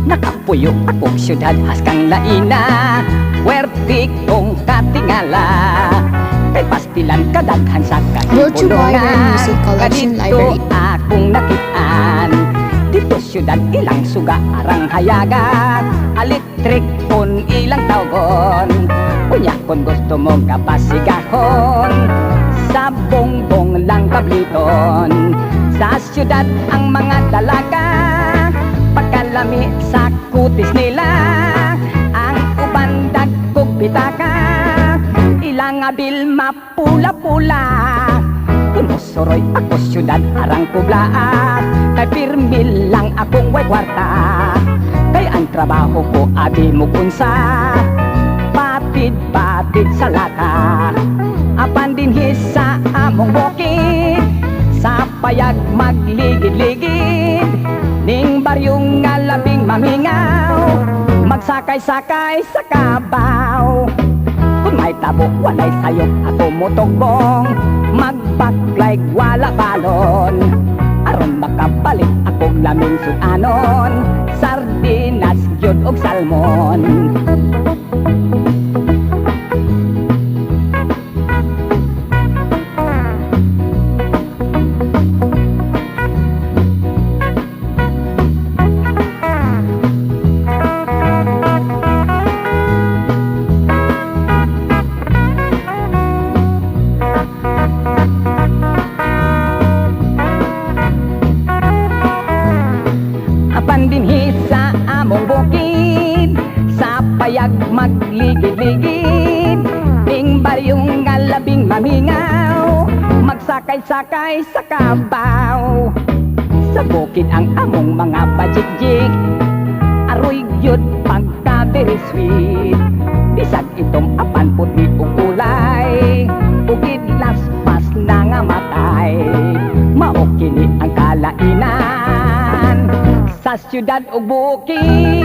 Nakapuyo akong syudad haskang laina, werti kong katingala, kay pastilan kadaghan sa Brought to you by Rare kahipulongan. Music Collection Kadito Library. akong nakitaan, dito syudad ilang suga arang hayaga, alitrik kon ilang tawgon, kunya kon gusto mong kapasigahon, sa bongbong lang kabliton, sa syudad ang mga dalaga, pagkalami sa kutis nila, ang uban dagkog bitaka, ilang abil mapula-pula, tumusuroy ako syudad arang kublaat, kay pirmil lang akong way kwarta, kay ang trabaho ko abi mo kunsa, patid-patid sa lata, apan dinhi sa among bukid, sa payag magligid-ligid, ning baryong nga labing mamingaw, magsakay-sakay sa kabaw. Kung may tabo, walay sayop, ako motogbong, magbaklayg wala balon, aron makabalik akong laming sudanon, sardinas, yun og salmon. Apan dinhi sa among bukid, sa payag magligid-ligid, ning baryong nga labing mamingaw, magsakay-sakay sa kabaw. Sa bukid ang among mga bajigjig, aroy gyud pagka very sweet, bisag itong apan puti ug kulay, ugid laspas na nga matay, mao kini ang kalainan sa syudad ug bukid.